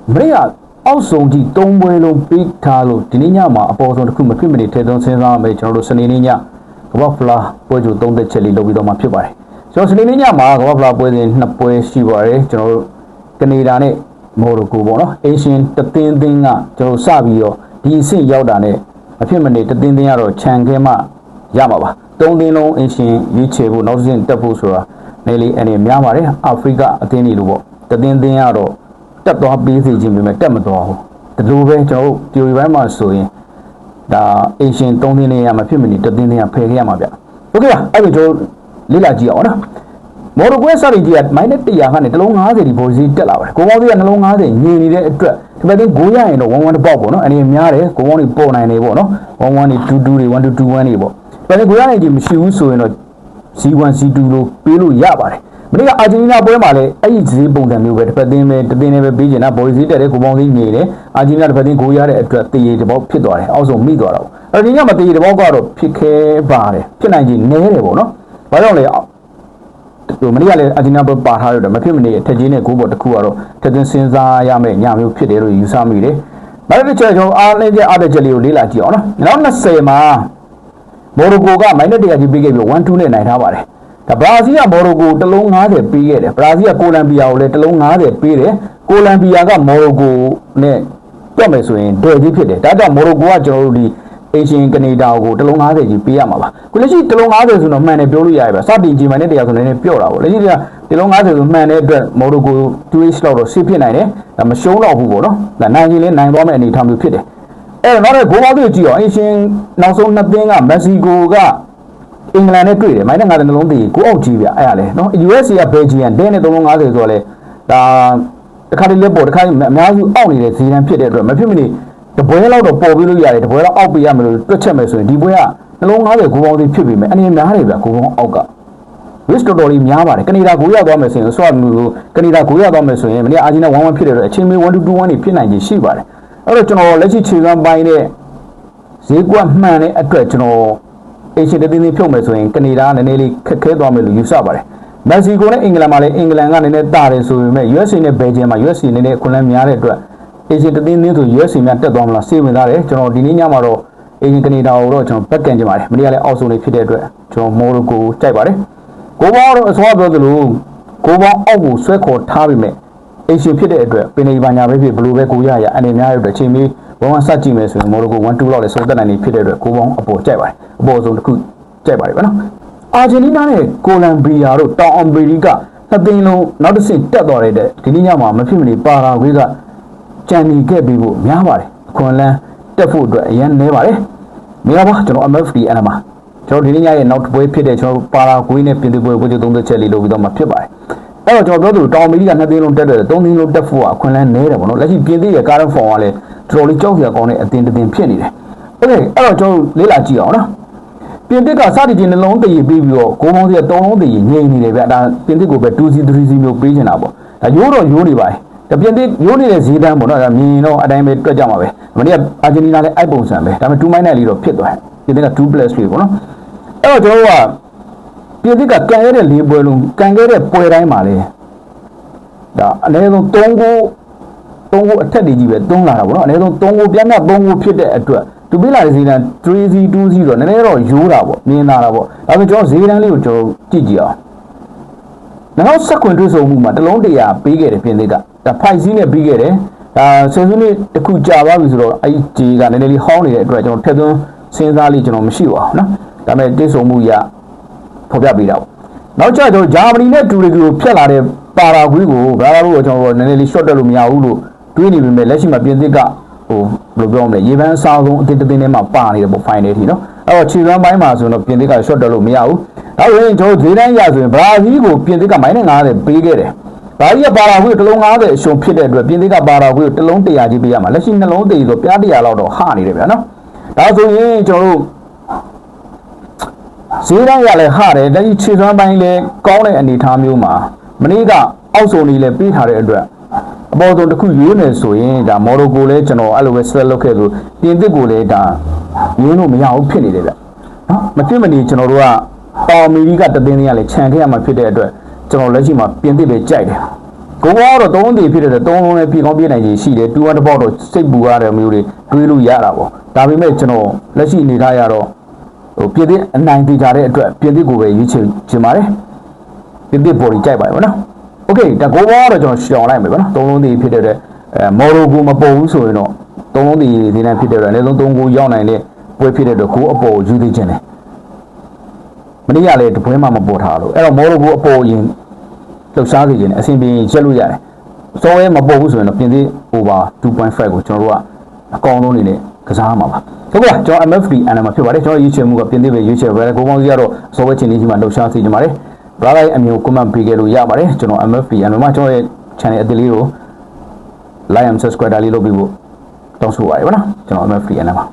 Maria also di Tombuelo Big Talo, Dinia, a person whom a primitive Tedon Senza made General Saninia, Wafla, Pojo Don the Chili Lobido Mapibai. So Saninia, Wafla, within Napoe Shivare, General Canadane, Morocubono, Asian, the Thin Dinga, General Savio, DC Yaudane, a primitive Dindiaro, Changema, Yamava, Dondino, Asian, Yichebu, Nozin, Tapusura, Nelly, and Yamare, Africa, Atheni Lubo, the Dindiaro. တက်သွားပေးစီခြင်းပဲတက်မသွားဘူးဒီလိုပဲကျွန်တော်တီယိုရီပိုင်းမှာဆိုရင်ဒါအင်ရှင်3သိန်းနဲ့ရမှာဖြစ်မနေတသိန်းနဲ့ဖယ်ခဲ့ရမှာဗျโอเคပါအဲ့ဒီကျွန်တော်လေ့လာကြည့်အောင်နော်မော်ဒကွဲစာရီကြီးက -100 ကနေတစ်လုံး50ဒီပေါ်စီတက်လာပါတယ်ကိုပေါင်းစီကနှလုံး50ညင်နေတဲ့အတွက်ဒီဘက်သိ900ရင်တော့11တစ်ပေါက်ပေါ့နော်အနေများတယ်ကိုပေါင်းတွေပေါ်နိုင်နေပေါ့နော်11တွေ22တွေ1221တွေပေါ့ဒီဘက်သိ900ရင်ကြီးမရှိဘူးဆိုရင်တော့ C1 C2 လို့ပေးလို့ရပါတယ်မနေ့ကအာဂျင်တီးနားပွဲမှာလည်းအဲ့ဒီဈေးပုံစံမျိုးပဲတစ်ဖက်သိန်းပဲတစ်သိန်းနဲ့ပဲပေးချင်တာဘော်ဈေးတက်တဲ့ကိုပေါင်းဈေးညေတယ်အာဂျင်တီးနားတစ်ဖက်သိန်းကိုရတဲ့အတွက်တရေတစ်ပေါက်ဖြစ်သွားတယ်အောက်ဆုံးမိသွားတော့အဲ့ဒီညမှာတရေတစ်ပေါက်ကတော့ဖြစ်ခဲပါတယ်ဖြစ်နိုင်ကြီးနည်းတယ်ပေါ့နော်ဘာကြောင့်လဲဒီမနေ့ကလည်းအာဂျင်တီးနားပွဲပါထားရတယ်မဖြစ်မနေအထက်ကြီးနဲ့ကိုဘော်တစ်ခုကတော့ထက်သွင်းစဉ်းစားရမယ့်ညမျိုးဖြစ်တယ်လို့ယူဆမိတယ်နောက်တစ်ချက်ကျွန်တော်အားလည်းအားတဲ့ချက်လေးကိုလေ့လာကြည့်အောင်နော်နောက်20မှာမော်ရိုကိုက -100 ကြီးပေးခဲ့ပြီး1-2နဲ့နိုင်ထားပါတယ်ဒါဘရာဇီးကမော်ရိုကိုတစ်လုံး50ပေးခဲ့တယ်ဘရာဇီးကကိုလံဘီယာကိုလည်းတစ်လုံး50ပေးတယ်ကိုလံဘီယာကမော်ရိုကိုနဲ့တွက်မယ်ဆိုရင်ဒဲကြီးဖြစ်တယ်ဒါကြောင့်မော်ရိုကိုကကျွန်တော်တို့ဒီအေရှင်ကနေဒါကိုတစ်လုံး50ကြီးပေးရမှာပါခုလက်ရှိတစ်လုံး50ဆိုတော့မှန်တယ်ပြောလို့ရရပါစတင်ကြီးမှန်တဲ့တရားဆိုနေပြော့တာပေါ့လက်ရှိကတစ်လုံး50ဆိုမှန်တဲ့အတွက်မော်ရိုကို 2h လောက်တော့ဆေးဖြစ်နိုင်တယ်ဒါမရှုံးတော့ဘူးပေါ့နော်ဒါနိုင်ရင်လည်းနိုင်သွားမယ့်အနေအထားမျိုးဖြစ်တယ်အဲ့တော့နောက်တဲ့ဂိုးပေါင်းတွေကြည့်အောင်အေရှင်နောက်ဆုံး2သင်းကမက္ကဆီကိုကအင်္ဂလန်နဲ့တွေ့တယ်မိုင်းနဲ့ငါလည်းနှလုံးသေးကိုအောက်ကြီးဗျအဲ့ရလဲနော် USA ကဘယ်ဂျီယန်ဒဲနဲ့350ဆိုတော့လေဒါတစ်ခါတည်းလက်ပေါ်တစ်ခါအများစုအောက်နေတဲ့ဇီရန်ဖြစ်တဲ့အတွက်မဖြစ်မနေတပွဲလောက်တော့ပေါ်ပြီးလို့ရတယ်တပွဲလောက်အောက်ပေးရမယ်လို့တွက်ချက်မယ်ဆိုရင်ဒီပွဲကနှလုံး50ကိုပေါင်းသေးဖြစ်ပြီမယ်အနေများတယ်ဗျကိုပေါင်းအောက်က risk တော်တော်ကြီးများပါတယ်ကနေဒါကိုရသွားမယ်ဆိုရင်ဆွတ်မျိုးကနေဒါကိုရသွားမယ်ဆိုရင်မနေ့အာဂျင်တီးနား1-1ဖြစ်တဲ့အတွက်အချင်းမေး1-2-1နေဖြစ်နိုင်ခြင်းရှိပါတယ်အဲ့တော့ကျွန်တော်လက်ရှိခြေစွမ်းပိုင်းတဲ့ဈေးကွက်မှန်တဲ့အတွက်ကျွန်တော်အေရှင်တသိန်းဖြုတ်မယ်ဆိုရင်ကနေဒါကနည်းနည်းလေးခက်ခဲသွားမယ်လို့ယူဆပါတယ်မက္ကဆီကိုနဲ့အင်္ဂလန်မှာလည်းအင်္ဂလန်ကနည်းနည်းတာတယ်ဆိုပေမဲ့ USA နဲ့ဘယ်ဂျီယံမှာ USA နည်းနည်းအခွင့်အလမ်းများတဲ့အတွက်အေရှင်တသိန်းဆို USA များတက်သွားမလားစိတ်ဝင်စားတယ်ကျွန်တော်ဒီနေ့ညမှာတော့အေရှင်ကနေဒါကိုတော့ကျွန်တော်ဘက်ကန်ကြပါတယ်မနေ့ကလည်းအောက်ဆုံးလေးဖြစ်တဲ့အတွက်ကျွန်တော်မော်ရိုကိုကြိုက်ပါတယ်ကိုပေါင်းတော့အစောပြောသလိုကိုပေါင်းအောက်ကိုဆွဲခေါ်ထားပြီးမဲ့အေရှင်ဖြစ်တဲ့အတွက်ပင်နေပါညာပဲဖြစ်ဘလို့ပဲကိုရရအနေများတဲ့အတွက်ချိန်မီဘောင်းစကြည့်မယ်ဆိုရင်မော်ရိုကို1-2လောက်လည်းဆုံးသက်နိုင်နေဖြစ်တဲ့အတွက်ကိုပေါင်းအပေါ်ကြိုက်ပါတယ်အပေါ်ဆုံးတစ်ခုကြိုက်ပါတယ်ဗျာနော်အာဂျင်တီးနားနဲ့ကိုလံဘီယာတို့တောင်အမေရိကနှစ်သိန်းလုံးနောက်တစ်ဆင့်တက်သွားတဲ့ဒီနေ့ညမှာမဖြစ်မနေပါရာဂွေးကကြံနေခဲ့ပြီးဖို့များပါတယ်ခွန်လန်းတက်ဖို့အတွက်အရင်နေပါတယ်မရပါကျွန်တော် MFD အနမှာကျွန်တော်ဒီနေ့ညရဲ့နောက်တစ်ပွဲဖြစ်တဲ့ကျွန်တော်ပါရာဂွေးနဲ့ပြင်သစ်ပွဲကို30ချက်လေးလုပ်ပြီးတော့မှဖြစ်ပါတယ်အဲ့တော့ကျွန်တော်ပြောသလိုတောင်အမေရိကနှစ်သိန်းလုံးတက်တယ်3သိန်းလုံးတက်ဖို့ကအခွင့်အလမ်းနည်းတယ်ပေါ့နော်လက်ရှိပြင်သစ်ရဲ့ current form ကလည်းတော်တော်လေးကြောက်စရာကောင်းတဲ့အသင်ဖြစ်နေတယ်โอเคအဲ့တော့ကျွန်တော်လေးလာကြည့်အောင်နော်ပြင်သစ်ကစတင်ခြင်းနှလုံးတည်ပြီးတော့ကိုပေါင်းစီက3လုံးတည်ငြိမ်နေတယ်ဗျဒါပြင်သစ်ကိုပဲ 2C 3C မျိုးပေးနေတာပေါ့ဒါရိုးတော့ရိုးနေပါတယ်ဒါပြင်သစ်ရိုးနေတဲ့ဈေးတန်းပေါ့နော်ဒါမြင်တော့အတိုင်းပဲတွက်ကြမှာပဲမနေ့ကအာဂျင်တီးနားလည်းအိုက်ပုံစံပဲဒါပေမဲ့2မိုင်းနဲ့လေးတော့ဖြစ်သွားတယ်ပြင်သစ်က2+3ပေါ့နော်အဲ့တော့ကျွန်တော်ကပြင်သစ်ကကန်ရတဲ့၄ပွဲလုံးကန်ခဲ့တဲ့ပွဲတိုင်းမှာလေဒါအနည်းဆုံး3ကိုအထက်တွေကြီးပဲ3လာတာပေါ့နော်အနည်းဆုံး3ကိုပြန်ပြန်3ကိုဖြစ်တဲ့အတွက်သူပေးလာတဲ့ဈေးတန်း 3C 2C တော့နည်းနည်းတော့ရိုးတာပေါ့မြင်လာတာပေါ့ဒါပေမဲ့ကျွန်တော်ဈေးတန်းလေးကိုကျွန်တော်ကြည့်ကြည့်အောင်နောက်ဆက်ခွင်တွေ့ဆုံမှုမှာတစ်လုံး100ပေးခဲ့တယ်ပြင်သစ်ကဒါ 5C နဲ့ပြီးခဲ့တယ်ဒါဆယ်စုနှစ်တစ်ခုကြာသွားပြီဆိုတော့အဲ့ဒီကနည်းနည်းလေးဟောင်းနေတဲ့အတွက်ကျွန်တော်ထက်သွင်းစဉ်းစားလေးကျွန်တော်မရှိပါဘူးနော်ဒါပေမဲ့တွေ့ဆုံမှုရဖော်ပြပေးတာပေါ့နောက်ကျတော့ဂျာမနီနဲ့တူရကီကိုဖျက်လာတဲ့ပါရာဂွေးကိုဘာသာလို့ကျွန်တော်နည်းနည်းလေး short တက်လို့မရဘူးလို့တွေးနေပေမဲ့လက်ရှိမှာပြင်သစ်ကဟိုဘယ်လိုပြောမလဲရေပန်းအစားဆုံးအသစ်တစ်သိန်းထဲမှာပါနေတယ်ပေါ့ final ထိနော်အဲ့တော့ခြေပန်းပိုင်းမှာဆိုတော့ပြင်သစ်က short တက်လို့မရဘူးနောက်ရင်ကျွန်တော်ဈေးတန်းရဆိုရင်ဘရာဇီးကိုပြင်သစ်က -50 ပေးခဲ့တယ်ဘရာဇီးကပါရာဂွေးတစ်လုံး50အရှုံးဖြစ်တဲ့အတွက်ပြင်သစ်ကပါရာဂွေးတစ်လုံး100ကြီးပေးရမှာလက်ရှိနှလုံးသေးဆိုပြား100လောက်တော့ဟနေတယ်ဗျာနော်ဒါဆိုရင်ကျွန်တော်တို့ဈေးတန်းရလဲဟတယ်လက်ရှိခြေစွမ်းပိုင်းလဲကောင်းတဲ့အနေအထားမျိုးမှာမနေ့ကအောက်ဆုံးလေးလဲပေးထားတဲ့အတွက်အပေါ်ဆုံးတစ်ခုရွေးနေဆိုရင်ဒါမော်ရိုကိုလည်းကျွန်တော်အဲ့လိုပဲ set လုပ်ခဲ့ဆိုပြင်သစ်ကိုလည်းဒါရွေးလို့မရဘူးဖြစ်နေတယ်ဗျနော်မဖြစ်မနေကျွန်တော်တို့ကတောင်အမေရိကတသိန်းလေးကလည်းခြံခဲ့ရမှာဖြစ်တဲ့အတွက်ကျွန်တော်လက်ရှိမှာပြင်သစ်ပဲကြိုက်တယ် ကိုဘောတော့သုံးသေးဖြစ်တဲ့သုံးလုံးနဲ့ပြေကောင်းပြေးနိုင်ခြင်းရှိတယ်တူဝတ်တစ်ပေါက်တော့စိတ်ပူရတဲ့မျိုးတွေတွေးလို့ရတာပေါ့ဒါပေမဲ့ကျွန်တော်လက်ရှိအနေထားရတော့ဟိုပြင်သစ်အနိုင်သေးကြတဲ့အတွက်ပြင်သစ်ကိုပဲရွေးချယ်ခြင်းပါတယ်ပြင်သစ်ပေါ်ကြီးကြိုက်ပါတယ်ဗောနော်โอเคဒါကိုဘောတော့ကျွန်တော်ရှောင်လိုက်မယ်ဗောနော်သုံးလုံးသေးဖြစ်တဲ့မော်ရိုကိုမပေါ်ဘူးဆိုရင်တော့သုံးလုံးသေးဒီနေ့ဖြစ်တဲ့အတွက်အနည်းဆုံး3ကိုရောက်နိုင်တဲ့ပွဲဖြစ်တဲ့အတွက်ကိုအပေါ်ကိုယူသေးခြင်းတယ်မနေ့ကလည်းတပွဲမှမပေါ်ထားလို့အဲ့တော့မော်ရိုကိုအပေါ်ရင်လှုပ်ရှားစေခြင်းနဲ့အဆင်ပြေရက်လို့ရတယ်စောရဲမပေါ်ဘူးဆိုရင်တော့ပြင်သစ် over 2.5 ကိုကျွန်တော်တို့ကအကောင်လုံးနေနဲ့ကစားမှာပါဟုတ်ကဲ့ကျွန်တော် MFD NM မှာဖြစ်ပါတယ်ကျွန်တော်ရွေးချယ်မှုကပြင်သစ်ပဲရွေးချယ်ပဲကိုပေါင်းစီကတော့စောဝဲချင်းလေးကြီးမှာလှုပ်ရှားစေခြင်းပါတယ်ဘာလိုက်အမျိုး comment ပေးခဲ့လို့ရပါတယ်ကျွန်တော် MFD NM မှာကျွန်တော်ရဲ့ channel အသစ်လေးကို like and subscribe လေးလုပ်ပြီးဖို့တောင်းဆိုပါရပါနော်ကျွန်တော် MFD NM မှာ